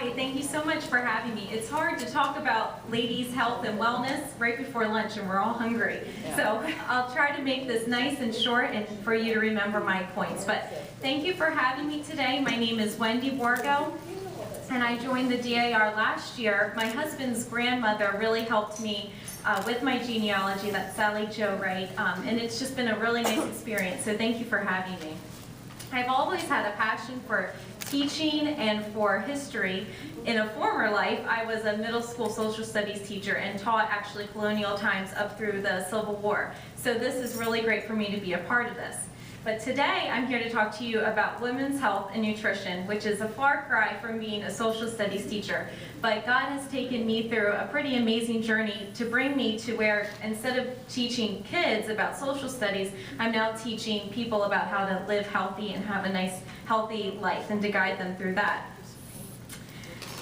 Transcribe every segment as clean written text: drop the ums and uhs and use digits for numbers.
Hi, thank you so much for having me. It's hard to talk about ladies' health and wellness right before lunch and we're all hungry. Yeah. So I'll try to make this nice and short and for you to remember my points. But thank you for having me today. My name is Wendy Wargo and I joined the DAR last year. My husband's grandmother really helped me with my genealogy, that's Sally Jo Wright, and it's just been a really nice experience, so thank you for having me. I've always had a passion for teaching and for history. In a former life, I was a middle school social studies teacher and taught actually colonial times up through the Civil War. So this is really great for me to be a part of this. But today, I'm here to talk to you about women's health and nutrition, which is a far cry from being a social studies teacher. But God has taken me through a pretty amazing journey to bring me to where, instead of teaching kids about social studies, I'm now teaching people about how to live healthy and have a nice, healthy life and to guide them through that.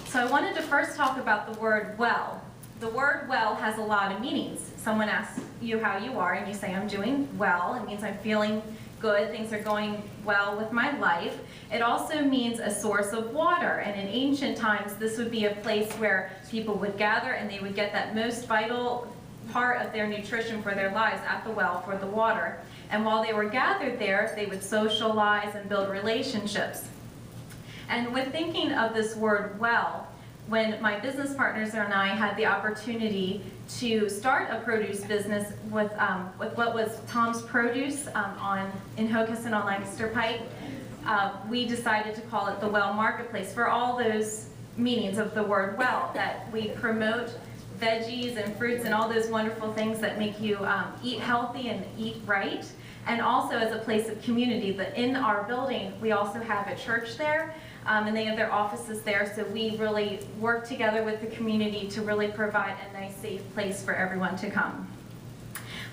So I wanted to first talk about the word well. The word well has a lot of meanings. Someone asks you how you are and you say, I'm doing well. It means I'm feeling good, things are going well with my life. It also means a source of water, and in ancient times this would be a place where people would gather and they would get that most vital part of their nutrition for their lives at the well for the water. And while they were gathered there, they would socialize and build relationships. And with thinking of this word well, when my business partners and I had the opportunity to start a produce business with what was Tom's Produce in Hokuston on Lancaster Pike, we decided to call it the Well Marketplace for all those meanings of the word well, that we promote veggies and fruits and all those wonderful things that make you eat healthy and eat right, and also as a place of community. In our building, we also have a church there, and they have their offices there, so we really work together with the community to really provide a nice, safe place for everyone to come.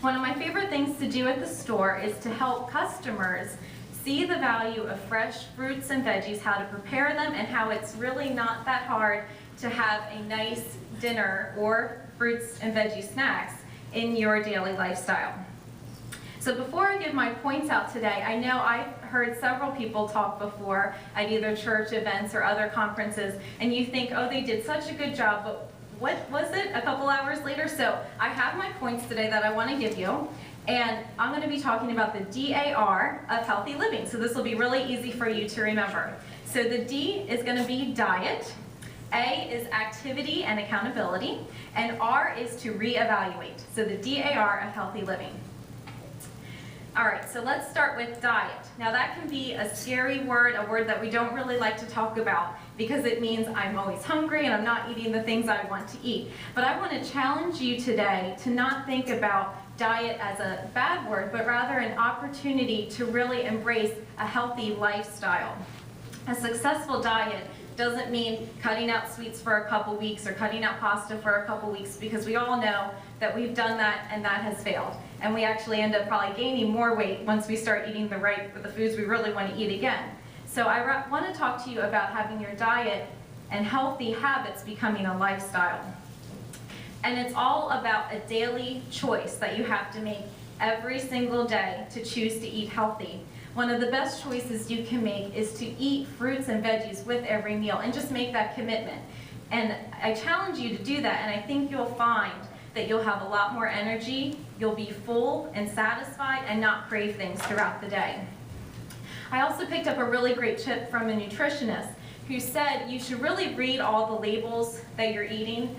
One of my favorite things to do at the store is to help customers see the value of fresh fruits and veggies, how to prepare them, and how it's really not that hard to have a nice dinner or fruits and veggie snacks in your daily lifestyle. So before I give my points out today, I know I've heard several people talk before at either church events or other conferences, and you think, oh, they did such a good job, but what was it a couple hours later? So I have my points today that I want to give you, and I'm going to be talking about the DAR of healthy living. So this will be really easy for you to remember. So the D is going to be diet, A is activity and accountability, and R is to reevaluate. So the DAR of healthy living. All right, so let's start with diet. Now that can be a scary word, a word that we don't really like to talk about because it means I'm always hungry and I'm not eating the things I want to eat. But I want to challenge you today to not think about diet as a bad word, but rather an opportunity to really embrace a healthy lifestyle. A successful diet doesn't mean cutting out sweets for a couple weeks or cutting out pasta for a couple weeks, because we all know that we've done that and that has failed. And we actually end up probably gaining more weight once we start eating the foods we really want to eat again. So I want to talk to you about having your diet and healthy habits becoming a lifestyle. And it's all about a daily choice that you have to make every single day to choose to eat healthy. One of the best choices you can make is to eat fruits and veggies with every meal and just make that commitment. And I challenge you to do that, and I think you'll find that you'll have a lot more energy, you'll be full and satisfied and not crave things throughout the day. I also picked up a really great tip from a nutritionist who said you should really read all the labels that you're eating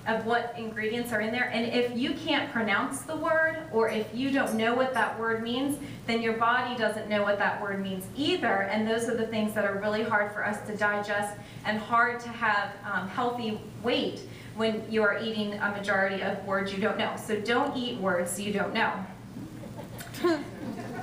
of what ingredients are in there, and if you can't pronounce the word or if you don't know what that word means, then your body doesn't know what that word means either, and those are the things that are really hard for us to digest and hard to have healthy weight when you are eating a majority of words you don't know. So don't eat words you don't know.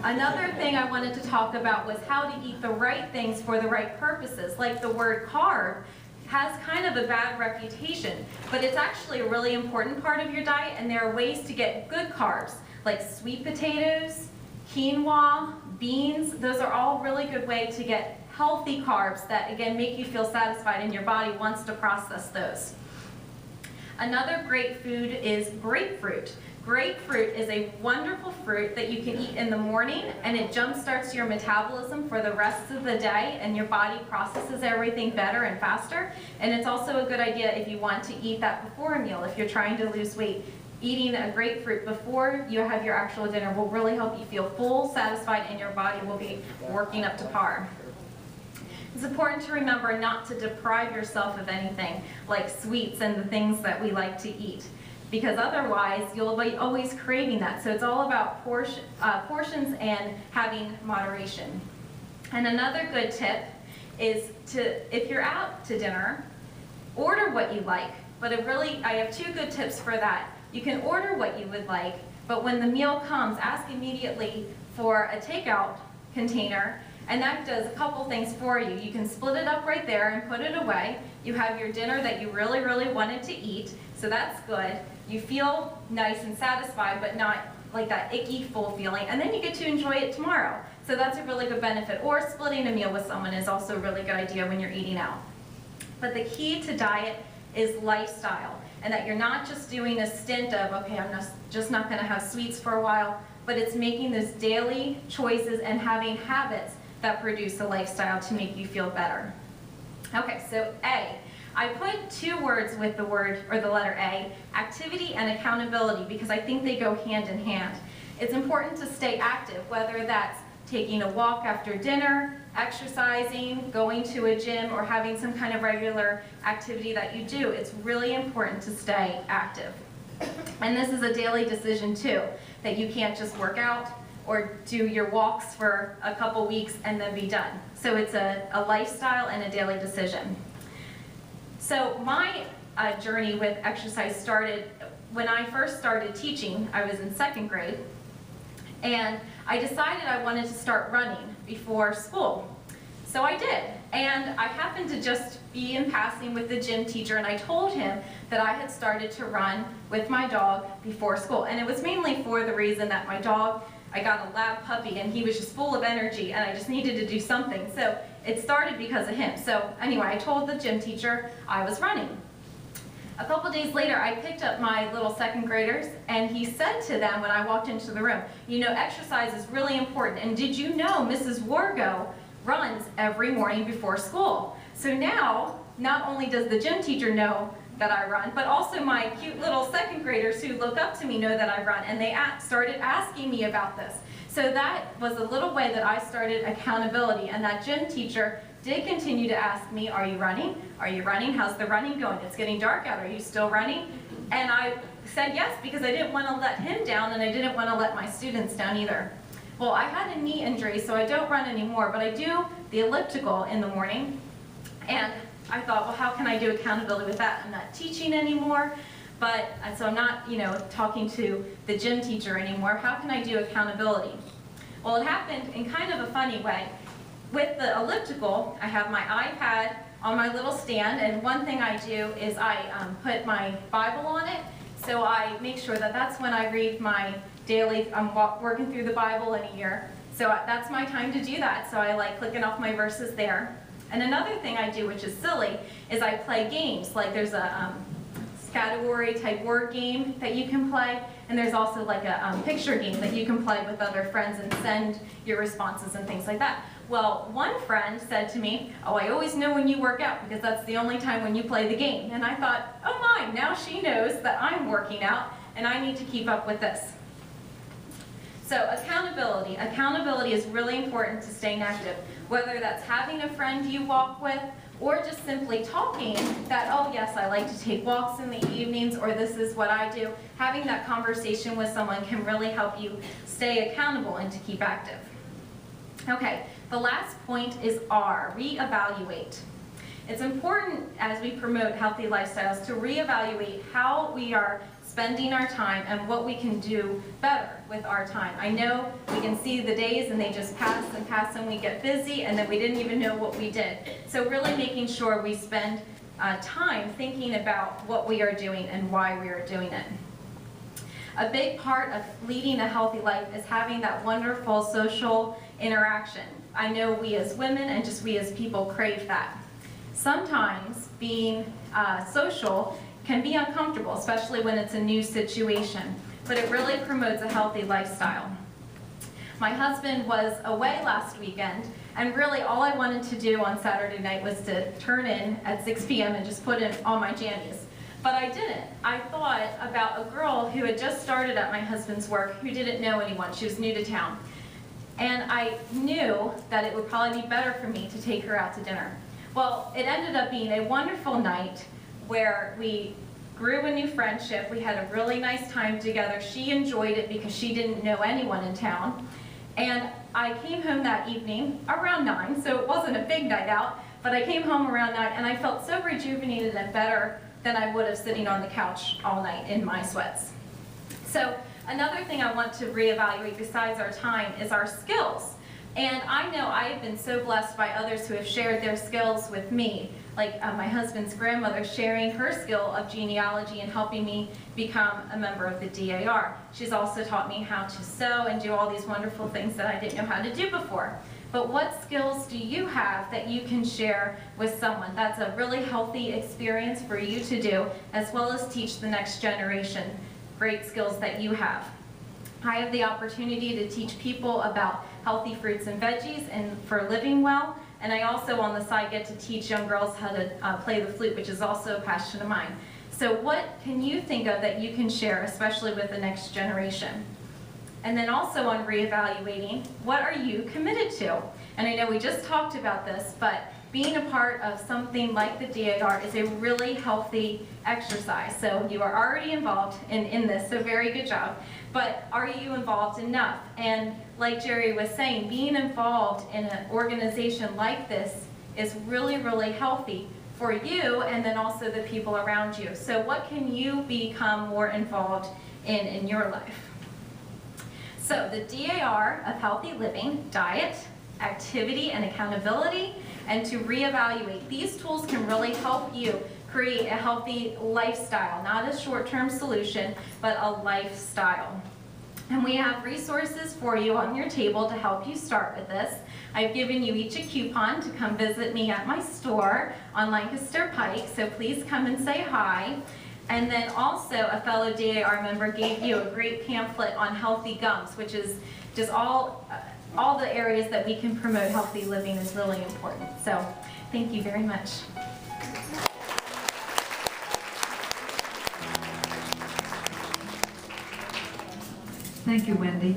Another thing I wanted to talk about was how to eat the right things for the right purposes, like the word carb has kind of a bad reputation, but it's actually a really important part of your diet, and there are ways to get good carbs, like sweet potatoes, quinoa, beans. Those are all really good ways to get healthy carbs that, again, make you feel satisfied and your body wants to process those. Another great food is grapefruit. Grapefruit is a wonderful fruit that you can eat in the morning, and it jumpstarts your metabolism for the rest of the day, and your body processes everything better and faster. And it's also a good idea if you want to eat that before a meal. If you're trying to lose weight, eating a grapefruit before you have your actual dinner will really help you feel full, satisfied, and your body will be working up to par. It's important to remember not to deprive yourself of anything like sweets and the things that we like to eat, because otherwise you'll be always craving that. So it's all about portions and having moderation. And another good tip is if you're out to dinner, order what you like. But I have two good tips for that. You can order what you would like, but when the meal comes, ask immediately for a takeout container, and that does a couple things for you. You can split it up right there and put it away. You have your dinner that you really, really wanted to eat, so that's good. You feel nice and satisfied, but not like that icky, full feeling, and then you get to enjoy it tomorrow. So that's a really good benefit. Or splitting a meal with someone is also a really good idea when you're eating out. But the key to diet is lifestyle, and that you're not just doing a stint of, okay, I'm just not going to have sweets for a while, but it's making those daily choices and having habits that produce a lifestyle to make you feel better. Okay, so A. I put two words with the word, or the letter A, activity and accountability, because I think they go hand in hand. It's important to stay active, whether that's taking a walk after dinner, exercising, going to a gym, or having some kind of regular activity that you do. It's really important to stay active. And this is a daily decision too, that you can't just work out or do your walks for a couple weeks and then be done. So it's a lifestyle and a daily decision. So my journey with exercise started when I first started teaching. I was in 2nd grade, and I decided I wanted to start running before school. So I did, and I happened to just be in passing with the gym teacher, and I told him that I had started to run with my dog before school. And it was mainly for the reason that my dog, I got a lab puppy, and he was just full of energy, and I just needed to do something. So it started because of him. So anyway, I told the gym teacher I was running. A couple days later, I picked up my little 2nd graders, and he said to them when I walked into the room, you know, exercise is really important, and did you know Mrs. Wargo runs every morning before school? So now, not only does the gym teacher know that I run, but also my cute little 2nd graders who look up to me know that I run, and they started asking me about this. So that was a little way that I started accountability, and that gym teacher did continue to ask me, are you running? Are you running? How's the running going? It's getting dark out. Are you still running? And I said yes, because I didn't want to let him down, and I didn't want to let my students down either. Well, I had a knee injury, so I don't run anymore, but I do the elliptical in the morning. And I thought, well, how can I do accountability with that? I'm not teaching anymore, so I'm not, talking to the gym teacher anymore. How can I do accountability? Well, it happened in kind of a funny way. With the elliptical, I have my iPad on my little stand, and one thing I do is I put my Bible on it, so I make sure that that's when I read my daily, I'm working through the Bible in a year, so that's my time to do that, so I like clicking off my verses there. And another thing I do, which is silly, is I play games. Like there's a category type word game that you can play, and there's also like a picture game that you can play with other friends and send your responses and things like that. Well, one friend said to me, oh, I always know when you work out because that's the only time when you play the game. And I thought, oh my, now she knows that I'm working out and I need to keep up with this. So accountability. Accountability is really important to staying active, whether that's having a friend you walk with or just simply talking that, oh yes, I like to take walks in the evenings, or this is what I do. Having that conversation with someone can really help you stay accountable and to keep active. Okay, the last point is R, reevaluate. It's important as we promote healthy lifestyles to reevaluate how we are spending our time and what we can do better with our time. I know we can see the days and they just pass and pass and we get busy and then we didn't even know what we did. So really making sure we spend time thinking about what we are doing and why we are doing it. A big part of leading a healthy life is having that wonderful social interaction. I know we as women and just we as people crave that. Sometimes being social can be uncomfortable, especially when it's a new situation. but it really promotes a healthy lifestyle. My husband was away last weekend, and really all I wanted to do on Saturday night was to turn in at 6 p.m. and just put in all my jammies. But I didn't. I thought about a girl who had just started at my husband's work who didn't know anyone. She was new to town. And I knew that it would probably be better for me to take her out to dinner. Well, it ended up being a wonderful night where we grew a new friendship. We had a really nice time together. She enjoyed it because she didn't know anyone in town. And I came home that evening around 9, so it wasn't a big night out, but I came home around 9 and I felt so rejuvenated and better than I would have sitting on the couch all night in my sweats. So another thing I want to reevaluate besides our time is our skills. And I know I have been so blessed by others who have shared their skills with me, like my husband's grandmother sharing her skill of genealogy and helping me become a member of the DAR. She's also taught me how to sew and do all these wonderful things that I didn't know how to do before. But what skills do you have that you can share with someone? That's a really healthy experience for you to do, as well as teach the next generation great skills that you have. I have the opportunity to teach people about healthy fruits and veggies and for living well. And I also, on the side, get to teach young girls how to play the flute, which is also a passion of mine. So what can you think of that you can share, especially with the next generation? And then also on reevaluating, what are you committed to? And I know we just talked about this, but being a part of something like the DAR is a really healthy exercise. So you are already involved in this, so very good job. But are you involved enough? And like Jerry was saying, being involved in an organization like this is really, really healthy for you and then also the people around you. So what can you become more involved in your life? So the DAR of healthy living, diet, activity, and accountability, and to reevaluate. These tools can really help you create a healthy lifestyle, not a short-term solution, but a lifestyle. And we have resources for you on your table to help you start with this. I've given you each a coupon to come visit me at my store on Lancaster Pike, so please come and say hi. And then also a fellow DAR member gave you a great pamphlet on healthy gums, which is just all the areas that we can promote healthy living is really important. So thank you very much. Thank you, Wendy.